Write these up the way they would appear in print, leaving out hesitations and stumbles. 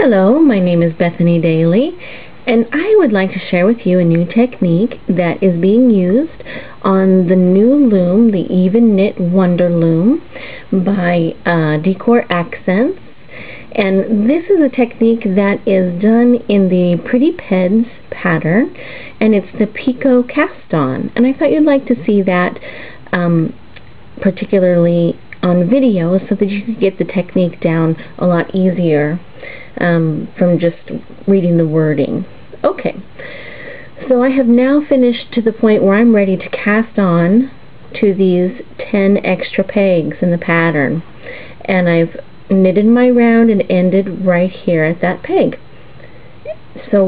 Hello, my name is Bethany Dailey, and I would like to share with you a new technique that is being used on the new loom, the Even Knit Wonder Loom by Decor Accents. And this is a technique that is done in the Pretty Peds pattern, and it's the Picot Cast On. And I thought you'd like to see that particularly on video so that you could get the technique down a lot easier from just reading the wording. Okay, so I have now finished to the point where I'm ready to cast on to these 10 extra pegs in the pattern, and I've knitted my round and ended right here at that peg. So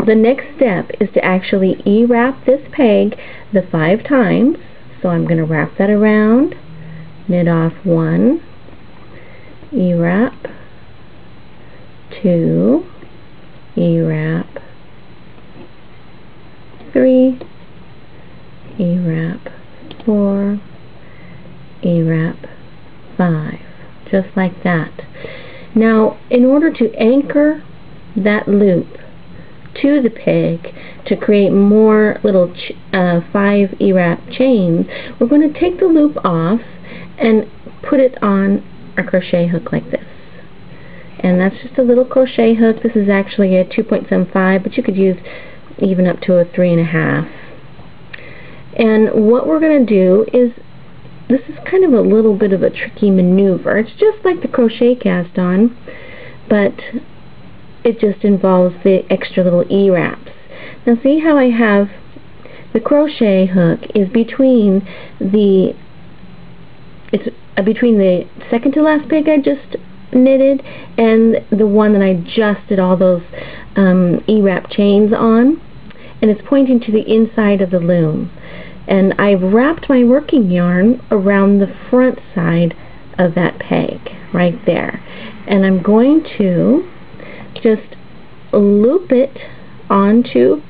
the next step is to actually E-wrap this peg the 5 times. So I'm going to wrap that around, knit off 1, E-wrap, 2, E-wrap, 3, E-wrap, 4, E-wrap, 5, just like that. Now, in order to anchor that loop to the peg to create more little 5 E-wrap chains, we're going to take the loop off and put it on a crochet hook like this. And that's just a little crochet hook. This is actually a 2.75, but you could use even up to a 3.5. And what we're going to do is, this is kind of a little bit of a tricky maneuver. It's just like the crochet cast on, but it just involves the extra little E-wraps. Now see how I have the crochet hook is between the second to last peg I just knitted and the one that I just did all those E-wrap chains on, and it's pointing to the inside of the loom. And I've wrapped my working yarn around the front side of that peg right there, and I'm going to just loop it onto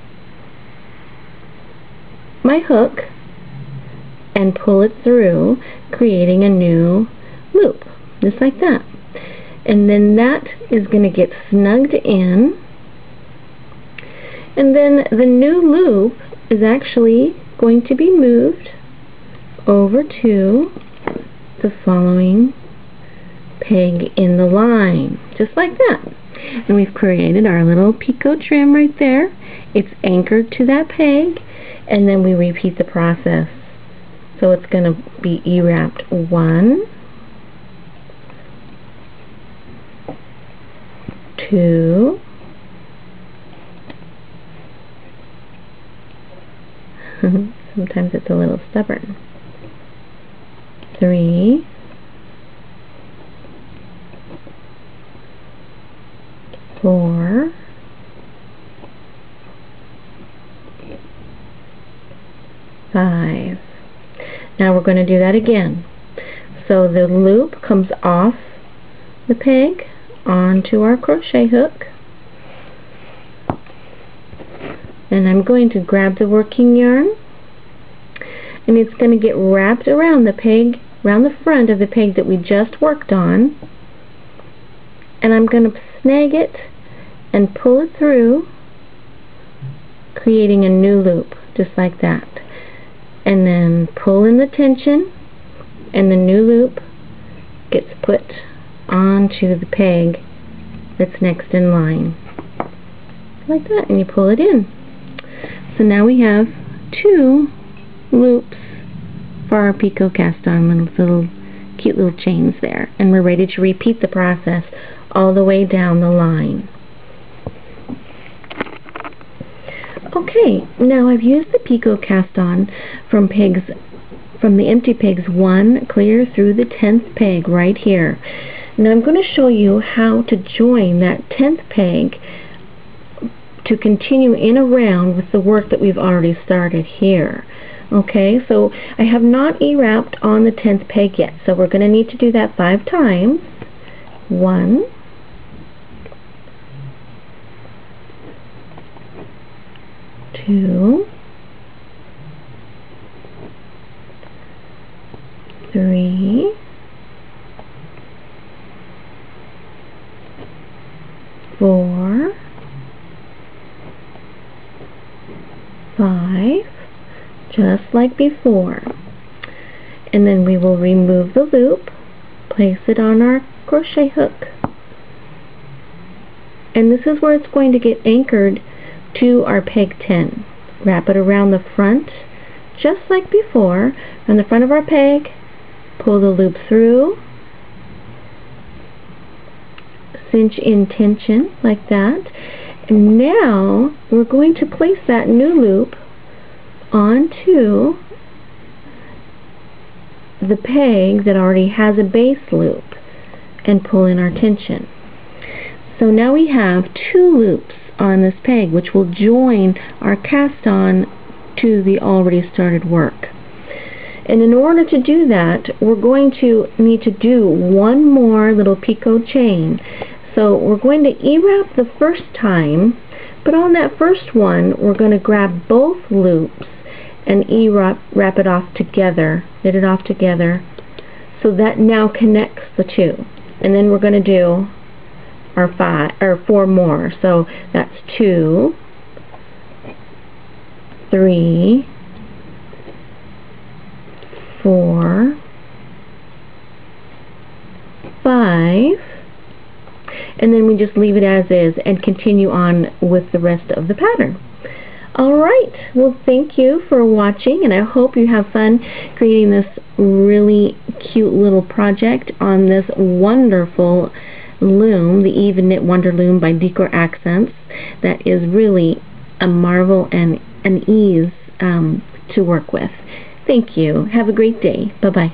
my hook and pull it through, creating a new loop, just like that. And then that is going to get snugged in, and then the new loop is actually going to be moved over to the following peg in the line, just like that. And we've created our little picot trim right there. It's anchored to that peg, and then we repeat the process. So it's going to be E-wrapped 1, 2, sometimes it's a little stubborn, 3, 4, 5. Now we're going to do that again. So the loop comes off the peg onto our crochet hook, and I'm going to grab the working yarn, and it's going to get wrapped around the peg, around the front of the peg that we just worked on, and I'm going to snag it and pull it through, creating a new loop, just like that. And then pull in the tension, and the new loop gets put onto the peg that's next in line, like that, and you pull it in. So now we have 2 loops for our Picot Cast On, little cute little chains there, and we're ready to repeat the process all the way down the line. Okay, now I've used the Picot Cast On from the empty pegs 1 clear through the 10th peg right here. Now I'm going to show you how to join that 10th peg to continue in a round with the work that we've already started here. Okay, so I have not E-wrapped on the 10th peg yet, so we're going to need to do that 5 times. 1, 2, 3, just like before. And then we will remove the loop, place it on our crochet hook. And this is where it's going to get anchored to our peg 10. Wrap it around the front, just like before, on the front of our peg, pull the loop through, cinch in tension like that. And now we're going to place that new loop onto the peg that already has a base loop and pull in our tension. So now we have 2 loops on this peg, which will join our cast on to the already started work. And in order to do that, we're going to need to do one more little picot chain. So we're going to E-wrap the first time, but on that first one, we're going to grab both loops and E-wrap it off together, knit it off together, so that now connects the 2. And then we're going to do our 4 more. So that's 2, 3, 4, 5, and then we just leave it as is and continue on with the rest of the pattern. Alright, well, thank you for watching, and I hope you have fun creating this really cute little project on this wonderful loom, the Even Knit Wonder Loom by Decor Accents. That is really a marvel and an ease to work with. Thank you. Have a great day. Bye-bye.